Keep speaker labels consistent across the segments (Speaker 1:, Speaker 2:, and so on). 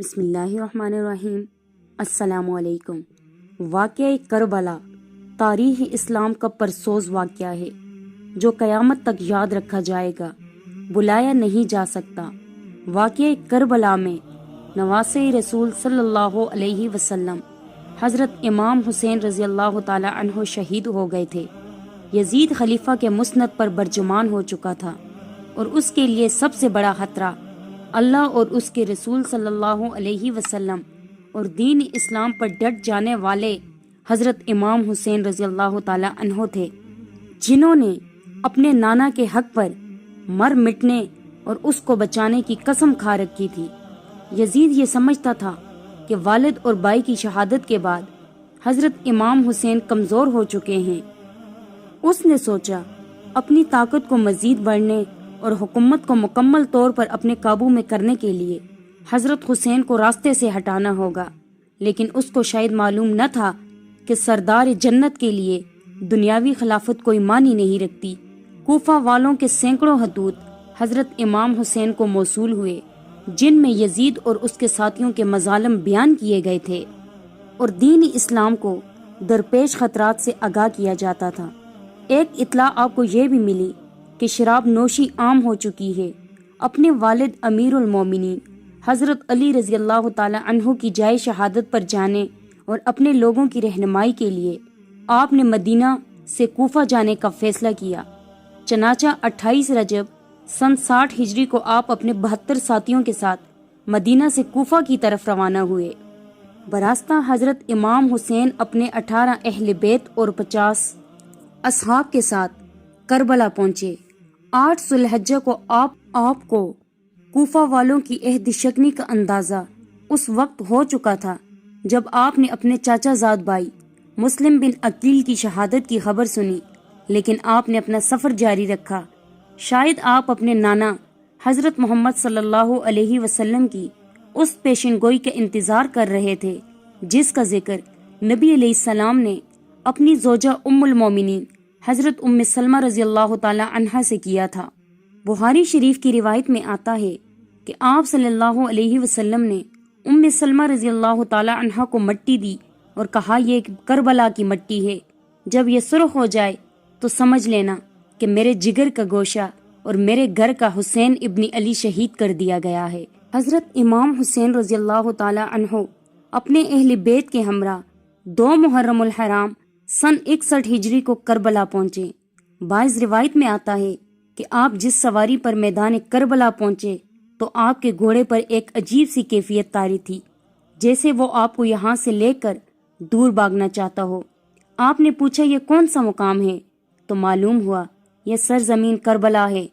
Speaker 1: بسم اللہ الرحمن الرحیم۔ السلام علیکم۔ واقعہ کربلا تاریخ اسلام کا پرسوز واقعہ ہے جو قیامت تک یاد رکھا جائے گا، بلایا نہیں جا سکتا۔ واقعہ کربلا میں نواسۂ رسول صلی اللہ علیہ وسلم حضرت امام حسین رضی اللہ تعالی عنہ شہید ہو گئے تھے۔ یزید خلیفہ کے مسند پر برجمان ہو چکا تھا اور اس کے لیے سب سے بڑا خطرہ اللہ اور اس کے رسول صلی اللہ علیہ وسلم اور دین اسلام پر ڈٹ جانے والے حضرت امام حسین رضی اللہ تعالی عنہ تھے، جنہوں نے اپنے نانا کے حق پر مر مٹنے اور اس کو بچانے کی قسم کھا رکھی تھی۔ یزید یہ سمجھتا تھا کہ والد اور بھائی کی شہادت کے بعد حضرت امام حسین کمزور ہو چکے ہیں۔ اس نے سوچا اپنی طاقت کو مزید بڑھنے اور حکومت کو مکمل طور پر اپنے قابو میں کرنے کے لیے حضرت حسین کو راستے سے ہٹانا ہوگا، لیکن اس کو شاید معلوم نہ تھا کہ سردار جنت کے لیے دنیاوی خلافت کوئی معنی نہیں رکھتی۔ کوفہ والوں کے سینکڑوں خطوط حضرت امام حسین کو موصول ہوئے، جن میں یزید اور اس کے ساتھیوں کے مظالم بیان کیے گئے تھے اور دین اسلام کو درپیش خطرات سے آگاہ کیا جاتا تھا۔ ایک اطلاع آپ کو یہ بھی ملی کہ شراب نوشی عام ہو چکی ہے۔ اپنے والد امیر المومنین حضرت علی رضی اللہ تعالی عنہ کی جائے شہادت پر جانے اور اپنے لوگوں کی رہنمائی کے لیے آپ نے مدینہ سے کوفہ جانے کا فیصلہ کیا۔ چنانچہ 28 رجب سن 60 ہجری کو آپ اپنے 72 ساتھیوں کے ساتھ مدینہ سے کوفہ کی طرف روانہ ہوئے۔ براستہ حضرت امام حسین اپنے 18 اہل بیت اور 50 اصحاب کے ساتھ کربلا پہنچے۔ 8 ذو الحجہ کو آپ کو کوفہ والوں کی عہد شکنی کا اندازہ اس وقت ہو چکا تھا جب آپ نے اپنے چاچا زاد بھائی مسلم بن عقیل کی شہادت کی خبر سنی، لیکن آپ نے اپنا سفر جاری رکھا۔ شاید آپ اپنے نانا حضرت محمد صلی اللہ علیہ وسلم کی اس پیشن گوئی کا انتظار کر رہے تھے جس کا ذکر نبی علیہ السلام نے اپنی زوجہ ام المومنین حضرت ام سلمہ رضی اللہ تعالی عنہا سے کیا تھا۔ بخاری شریف کی روایت میں آتا ہے کہ آپ صلی اللہ علیہ وسلم نے ام سلمہ رضی اللہ تعالی عنہا کو مٹی دی اور کہا یہ کربلا کی مٹی ہے، جب یہ سرخ ہو جائے تو سمجھ لینا کہ میرے جگر کا گوشہ اور میرے گھر کا حسین ابن علی شہید کر دیا گیا ہے۔ حضرت امام حسین رضی اللہ تعالی عنہ اپنے اہل بیت کے ہمراہ 2 محرم الحرام سن 61 ہجری کو کربلا پہنچے۔ بعض روایت میں آتا ہے کہ آپ جس سواری پر میدان کربلا پہنچے تو آپ کے گھوڑے پر ایک عجیب سی کیفیت طاری تھی، جیسے وہ آپ کو یہاں سے لے کر دور بھاگنا چاہتا ہو۔ آپ نے پوچھا یہ کون سا مقام ہے تو معلوم ہوا یہ سرزمین کربلا ہے۔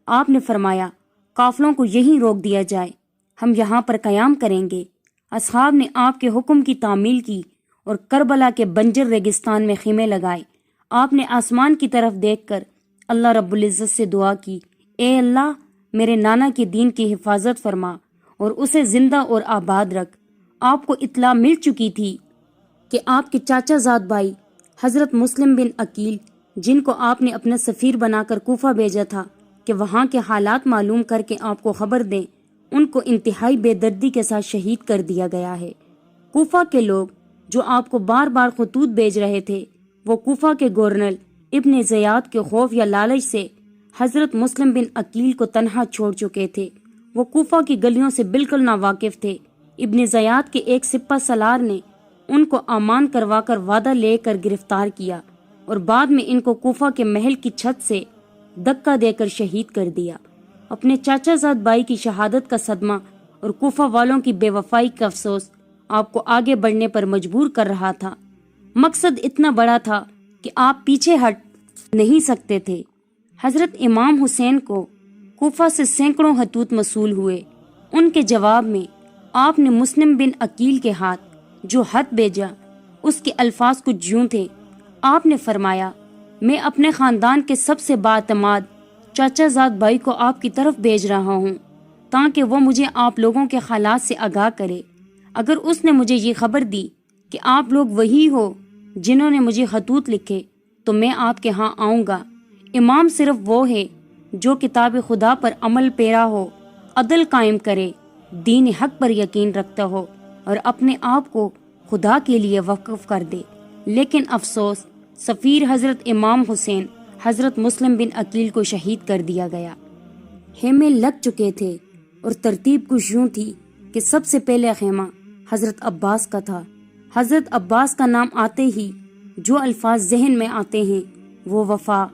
Speaker 1: آپ نے فرمایا قافلوں کو یہیں روک دیا جائے، ہم یہاں پر قیام کریں گے۔ اصحاب نے آپ کے حکم کی تعمیل کی اور کربلا کے بنجر ریگستان میں خیمے لگائے۔ آپ نے آسمان کی طرف دیکھ کر اللہ رب العزت سے دعا کی، اے اللہ میرے نانا کے دین کی حفاظت فرما اور اسے زندہ اور آباد رکھ۔ آپ کو اطلاع مل چکی تھی کہ آپ کے چاچا زاد بھائی حضرت مسلم بن عقیل، جن کو آپ نے اپنا سفیر بنا کر کوفہ بھیجا تھا کہ وہاں کے حالات معلوم کر کے آپ کو خبر دیں، ان کو انتہائی بے دردی کے ساتھ شہید کر دیا گیا ہے۔ کوفہ کے لوگ جو آپ کو بار بار خطوط بھیج رہے تھے، وہ کوفہ کے گورنر ابن زیاد کے خوف یا لالچ سے حضرت مسلم بن عقیل کو تنہا چھوڑ چکے تھے۔ وہ کوفہ کی گلیوں سے بالکل ناواقف تھے۔ ابن زیاد کے ایک سپہ سالار نے ان کو امان کروا کر وعدہ لے کر گرفتار کیا اور بعد میں ان کو کوفہ کے محل کی چھت سے دھکا دے کر شہید کر دیا۔ اپنے چاچا زاد بھائی کی شہادت کا صدمہ اور کوفہ والوں کی بے وفائی کا افسوس آپ کو آگے بڑھنے پر مجبور کر رہا تھا۔ مقصد اتنا بڑا تھا کہ آپ پیچھے ہٹ نہیں سکتے تھے۔ حضرت امام حسین کو کوفہ سے سینکڑوں خطوط موصول ہوئے۔ ان کے جواب میں آپ نے مسلم بن عقیل کے ہاتھ جو خط بھیجا اس کے الفاظ کچھ یوں تھے۔ آپ نے فرمایا میں اپنے خاندان کے سب سے بااعتماد چاچا زاد بھائی کو آپ کی طرف بھیج رہا ہوں تاکہ وہ مجھے آپ لوگوں کے حالات سے آگاہ کرے۔ اگر اس نے مجھے یہ خبر دی کہ آپ لوگ وہی ہو جنہوں نے مجھے خطوط لکھے تو میں آپ کے ہاں آؤں گا۔ امام صرف وہ ہے جو کتاب خدا پر عمل پیرا ہو، عدل قائم کرے، دین حق پر یقین رکھتا ہو اور اپنے آپ کو خدا کے لیے وقف کر دے۔ لیکن افسوس، سفیر حضرت امام حسین حضرت مسلم بن عقیل کو شہید کر دیا گیا۔ خیمے لگ چکے تھے اور ترتیب کچھ یوں تھی کہ سب سے پہلے خیمہ حضرت عباس کا تھا۔ حضرت عباس کا نام آتے ہی جو الفاظ ذہن میں آتے ہیں وہ وفا،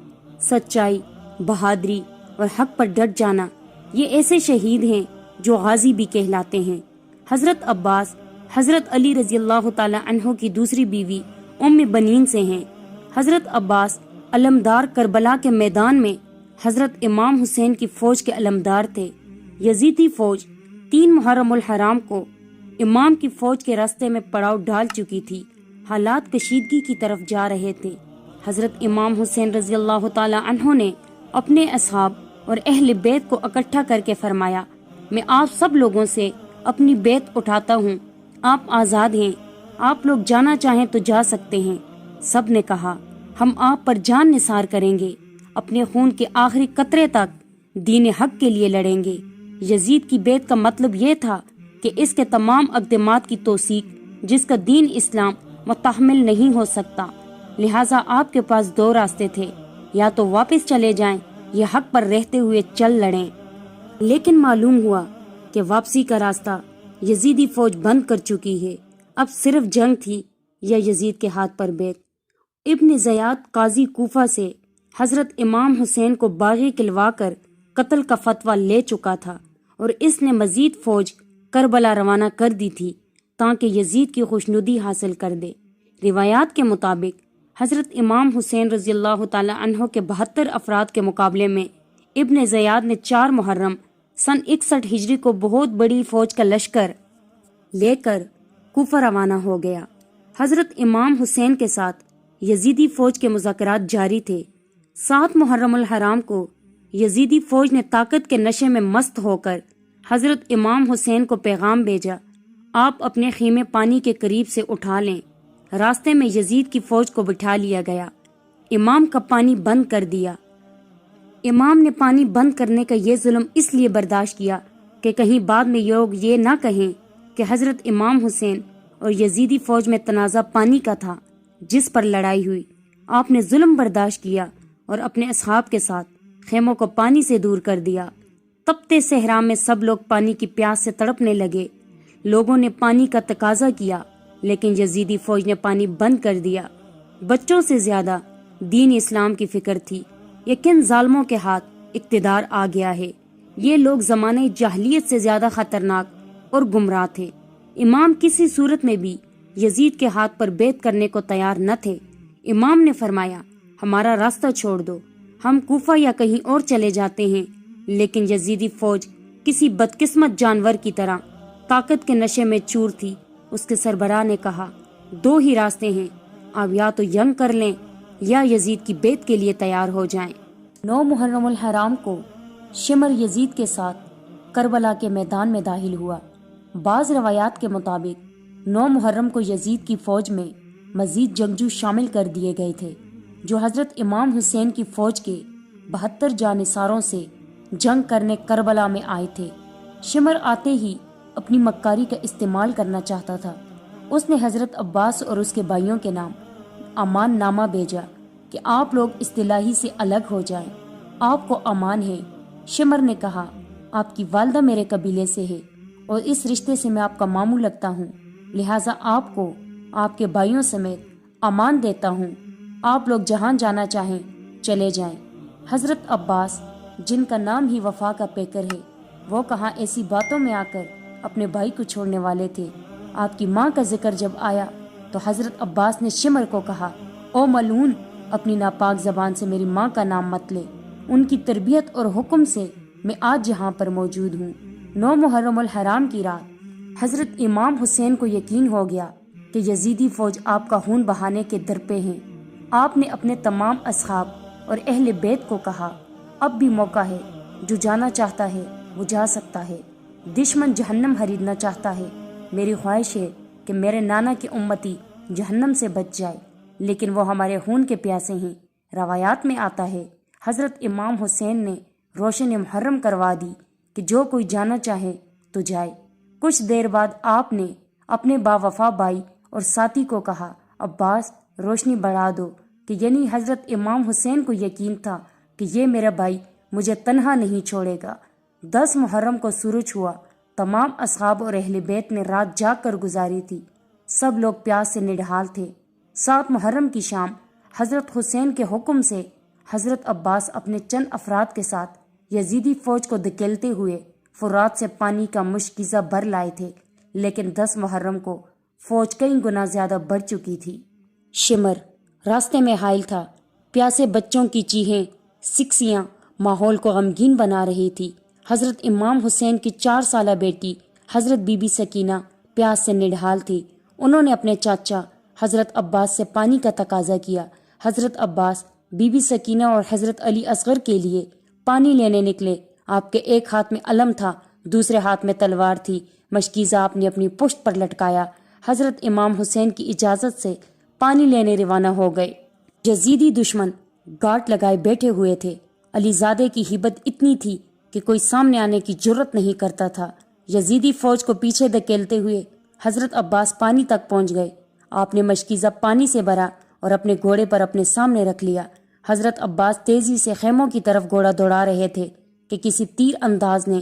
Speaker 1: سچائی، بہادری اور حق پر ڈٹ جانا۔ یہ ایسے شہید ہیں جو غازی بھی کہلاتے ہیں۔ حضرت عباس حضرت علی رضی اللہ تعالی عنہ کی دوسری بیوی ام بنین سے ہیں۔ حضرت عباس علمدار کربلا کے میدان میں حضرت امام حسین کی فوج کے علمدار تھے۔ یزیدی فوج 3 محرم الحرام کو امام کی فوج کے راستے میں پڑاؤ ڈال چکی تھی۔ حالات کشیدگی کی طرف جا رہے تھے۔ حضرت امام حسین رضی اللہ تعالی عنہ نے اپنے اصحاب اور اہل بیت کو اکٹھا کر کے فرمایا، میں آپ سب لوگوں سے اپنی بیت اٹھاتا ہوں، آپ آزاد ہیں، آپ لوگ جانا چاہیں تو جا سکتے ہیں۔ سب نے کہا، ہم آپ پر جان نثار کریں گے، اپنے خون کے آخری قطرے تک دین حق کے لیے لڑیں گے۔ یزید کی بیت کا مطلب یہ تھا کہ اس کے تمام اقدامات کی توثیق جس کا دین اسلام متحمل نہیں ہو سکتا، لہٰذا آپ کے پاس 2 راستے تھے، یا تو واپس چلے جائیں یا حق پر رہتے ہوئے چل لڑیں۔ لیکن معلوم ہوا کہ واپسی کا راستہ یزیدی فوج بند کر چکی ہے۔ اب صرف جنگ تھی یا یزید کے ہاتھ پر بیت۔ ابن زیاد قاضی کوفہ سے حضرت امام حسین کو باغی کلوا کر قتل کا فتویٰ لے چکا تھا اور اس نے مزید فوج کربلا روانہ کر دی تھی تاکہ یزید کی خوشنودی حاصل کر دے۔ روایات کے مطابق حضرت امام حسین رضی اللہ تعالی عنہ کے 72 افراد کے مقابلے میں ابن زیاد نے 4 محرم سن 61 ہجری کو بہت بڑی فوج کا لشکر لے کر کوفہ روانہ ہو گیا۔ حضرت امام حسین کے ساتھ یزیدی فوج کے مذاکرات جاری تھے۔ 7 محرم الحرام کو یزیدی فوج نے طاقت کے نشے میں مست ہو کر حضرت امام حسین کو پیغام بھیجا، آپ اپنے خیمے پانی کے قریب سے اٹھا لیں۔ راستے میں یزید کی فوج کو بٹھا لیا گیا۔ امام کا پانی بند کر دیا۔ امام نے پانی بند کرنے کا یہ ظلم اس لیے برداشت کیا کہ کہیں بعد میں لوگ یہ نہ کہیں کہ حضرت امام حسین اور یزیدی فوج میں تنازع پانی کا تھا جس پر لڑائی ہوئی۔ آپ نے ظلم برداشت کیا اور اپنے اصحاب کے ساتھ خیموں کو پانی سے دور کر دیا۔ تپتے صحرا میں سب لوگ پانی کی پیاس سے تڑپنے لگے۔ لوگوں نے پانی کا تقاضا کیا لیکن یزیدی فوج نے پانی بند کر دیا۔ بچوں سے زیادہ دین اسلام کی فکر تھی۔ یقین ظالموں کے ہاتھ اقتدار آ گیا ہے۔ یہ لوگ زمانے جاہلیت سے زیادہ خطرناک اور گمراہ تھے۔ امام کسی صورت میں بھی یزید کے ہاتھ پر بیعت کرنے کو تیار نہ تھے۔ امام نے فرمایا، ہمارا راستہ چھوڑ دو، ہم کوفہ یا کہیں اور چلے جاتے ہیں۔ لیکن یزیدی فوج کسی بدقسمت جانور کی طرح طاقت کے نشے میں چور تھی۔ اس کے سربراہ نے کہا، 2 ہی راستے ہیں، آپ یا تو جنگ کر لیں یا یزید کی بیعت کے لیے تیار ہو جائیں۔ 9 محرم الحرام کو شمر یزید کے ساتھ کربلا کے میدان میں داخل ہوا۔ بعض روایات کے مطابق 9 محرم کو یزید کی فوج میں مزید جنگجو شامل کر دیے گئے تھے جو حضرت امام حسین کی فوج کے 72 جانثاروں سے جنگ کرنے کربلا میں آئے تھے۔ شمر آتے ہی اپنی مکاری کا استعمال کرنا چاہتا تھا۔ اس نے حضرت عباس اور اس کے بھائیوں کے نام امان نامہ بھیجا کہ آپ لوگ اصطلاحی سے الگ ہو جائیں، آپ کو امان ہے۔ شمر نے کہا، آپ کی والدہ میرے قبیلے سے ہے اور اس رشتے سے میں آپ کا ماموں لگتا ہوں، لہٰذا آپ کو آپ کے بھائیوں سمیت امان دیتا ہوں، آپ لوگ جہاں جانا چاہیں چلے جائیں۔ حضرت عباس، جن کا نام ہی وفا کا پیکر ہے، وہ کہاں ایسی باتوں میں آ کر اپنے بھائی کو چھوڑنے والے تھے۔ آپ کی ماں کا ذکر جب آیا تو حضرت عباس نے شمر کو کہا، او ملعون، اپنی ناپاک زبان سے میری ماں کا نام مت لے، ان کی تربیت اور حکم سے میں آج یہاں پر موجود ہوں۔ 9 محرم الحرام کی رات حضرت امام حسین کو یقین ہو گیا کہ یزیدی فوج آپ کا خون بہانے کے درپے ہیں۔ آپ نے اپنے تمام اصحاب اور اہل بیت کو کہا، اب بھی موقع ہے، جو جانا چاہتا ہے وہ جا سکتا ہے، دشمن جہنم خریدنا چاہتا ہے۔ میری خواہش ہے کہ میرے نانا کی امتی جہنم سے بچ جائے، لیکن وہ ہمارے خون کے پیاسے ہیں۔ روایات میں آتا ہے حضرت امام حسین نے روشن محرم کروا دی کہ جو کوئی جانا چاہے تو جائے۔ کچھ دیر بعد آپ نے اپنے باوفا بھائی اور ساتھی کو کہا، عباس روشنی بڑھا دو، کہ یعنی حضرت امام حسین کو یقین تھا کہ یہ میرا بھائی مجھے تنہا نہیں چھوڑے گا۔ 10 محرم کو سورج ہوا۔ تمام اصحاب اور اہل بیت نے رات جاگ کر گزاری تھی۔ سب لوگ پیاس سے نڈھال تھے۔ 7 محرم کی شام حضرت حسین کے حکم سے حضرت عباس اپنے چند افراد کے ساتھ یزیدی فوج کو دھکیلتے ہوئے فرات سے پانی کا مشکیزہ بھر لائے تھے، لیکن 10 محرم کو فوج کئی گنا زیادہ بڑھ چکی تھی۔ شمر راستے میں حائل تھا۔ پیاسے بچوں کی چیخیں، سکسیاں ماحول کو غمگین بنا رہی تھی۔ حضرت امام حسین کی 4 سالہ بیٹی حضرت بی بی سکینہ پیاس سے نڈھال تھی۔ انہوں نے اپنے چاچا حضرت عباس سے پانی کا تقاضا کیا۔ حضرت عباس بی بی سکینہ اور حضرت علی اصغر کے لیے پانی لینے نکلے۔ آپ کے ایک ہاتھ میں علم تھا، دوسرے ہاتھ میں تلوار تھی۔ مشکیزہ آپ نے اپنی پشت پر لٹکایا۔ حضرت امام حسین کی اجازت سے پانی لینے روانہ ہو گئے۔ یزیدی دشمن گاٹ لگائے بیٹھے ہوئے تھے۔ علی زادے کی ہیبت اتنی تھی کہ کوئی سامنے آنے کی جرت نہیں کرتا تھا۔ یزیدی فوج کو پیچھے دھکیلتے ہوئے حضرت عباس پانی تک پہنچ گئے۔ آپ نے مشکیزہ پانی سے بھرا اور اپنے گھوڑے پر اپنے سامنے رکھ لیا۔ حضرت عباس تیزی سے خیموں کی طرف گھوڑا دوڑا رہے تھے کہ کسی تیر انداز نے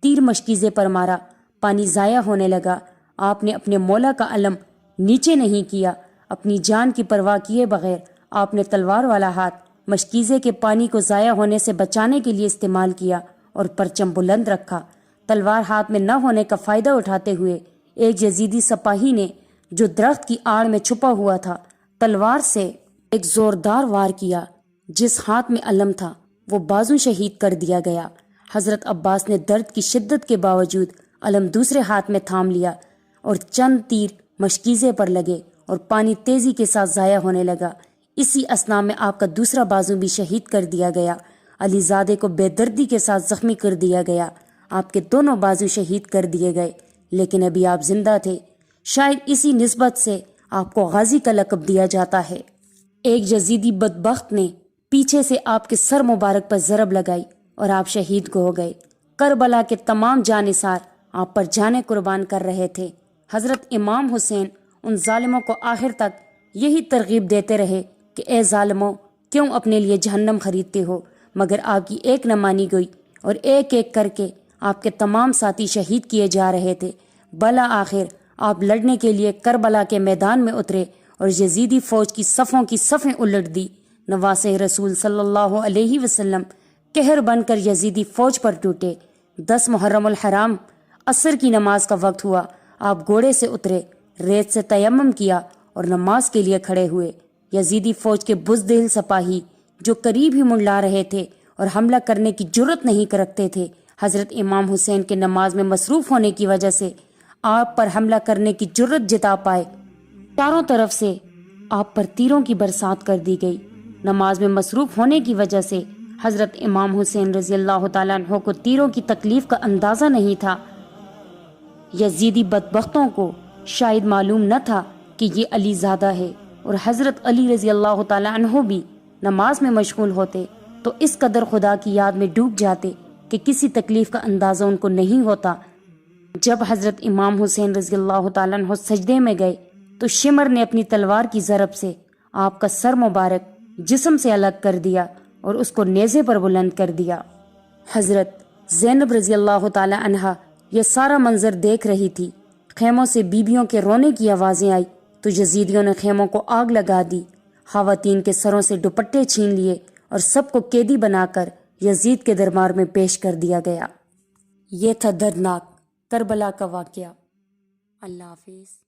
Speaker 1: تیر مشکیزے پر مارا۔ پانی ضائع ہونے لگا۔ آپ نے اپنے مولا کا علم نیچے نہیں کیا۔ اپنی جان کی پرواہ کیے بغیر آپ نے تلوار والا ہاتھ مشکیزے کے پانی کو ضائع ہونے سے بچانے کے لیے استعمال کیا اور پرچم بلند رکھا۔ تلوار ہاتھ میں نہ ہونے کا فائدہ اٹھاتے ہوئے ایک یزیدی سپاہی نے، جو درخت کی آڑ میں چھپا ہوا تھا، تلوار سے ایک زوردار وار کیا۔ جس ہاتھ میں علم تھا وہ بازو شہید کر دیا گیا۔ حضرت عباس نے درد کی شدت کے باوجود علم دوسرے ہاتھ میں تھام لیا اور چند تیر مشکیزے پر لگے اور پانی تیزی کے ساتھ ضائع ہونے لگا۔ اسی اثنا میں آپ کا دوسرا بازو بھی شہید کر دیا گیا۔ علی زادے کو بے دردی کے ساتھ زخمی کر دیا گیا۔ آپ کے دونوں بازو شہید کر دیے گئے، لیکن ابھی آپ زندہ تھے۔ شاید اسی نسبت سے آپ کو غازی کا لقب دیا جاتا ہے۔ ایک یزیدی بدبخت نے پیچھے سے آپ کے سر مبارک پر ضرب لگائی اور آپ شہید ہو گئے۔ کربلا کے تمام جانثار آپ پر جانیں قربان کر رہے تھے۔ حضرت امام حسین ان ظالموں کو آخر تک یہی ترغیب دیتے رہے کہ اے ظالموں، کیوں اپنے لیے جہنم خریدتے ہو؟ مگر آپ کی ایک نہ مانی گئی اور ایک ایک کر کے آپ کے تمام ساتھی شہید کیے جا رہے تھے۔ بالآخر آپ لڑنے کے لیے کربلا کے میدان میں اترے اور یزیدی فوج کی صفوں کی صفیں الٹ دی۔ نواسہ رسول صلی اللہ علیہ وسلم قہر بن کر یزیدی فوج پر ٹوٹے۔ 10 محرم الحرام عصر کی نماز کا وقت ہوا۔ آپ گھوڑے سے اترے، ریت سے تیمم کیا اور نماز کے لیے کھڑے ہوئے۔ یزیدی فوج کے بزدل سپاہی جو قریب ہی منڈلا رہے تھے اور حملہ کرنے کی جرت نہیں رکھتے تھے، حضرت امام حسین کے نماز میں مصروف ہونے کی وجہ سے آپ پر حملہ کرنے کی جرت جتا پائے۔ چاروں طرف سے آپ پر تیروں کی برسات کر دی گئی۔ نماز میں مصروف ہونے کی وجہ سے حضرت امام حسین رضی اللہ تعالیٰ عنہ کو تیروں کی تکلیف کا اندازہ نہیں تھا۔ یزیدی بدبختوں کو شاید معلوم نہ تھا کہ یہ علی زادہ ہے، اور حضرت علی رضی اللہ تعالیٰ عنہ بھی نماز میں مشغول ہوتے تو اس قدر خدا کی یاد میں ڈوب جاتے کہ کسی تکلیف کا اندازہ ان کو نہیں ہوتا۔ جب حضرت امام حسین رضی اللہ تعالیٰ عنہ سجدے میں گئے تو شمر نے اپنی تلوار کی ضرب سے آپ کا سر مبارک جسم سے الگ کر دیا اور اس کو نیزے پر بلند کر دیا۔ حضرت زینب رضی اللہ تعالیٰ عنہا یہ سارا منظر دیکھ رہی تھی۔ خیموں سے بیبیوں کے رونے کی آوازیں آئی تو یزیدیوں نے خیموں کو آگ لگا دی۔ خواتین کے سروں سے دوپٹے چھین لیے اور سب کو قیدی بنا کر یزید کے دربار میں پیش کر دیا گیا۔ یہ تھا دردناک کربلا کا واقعہ۔ اللہ حافظ۔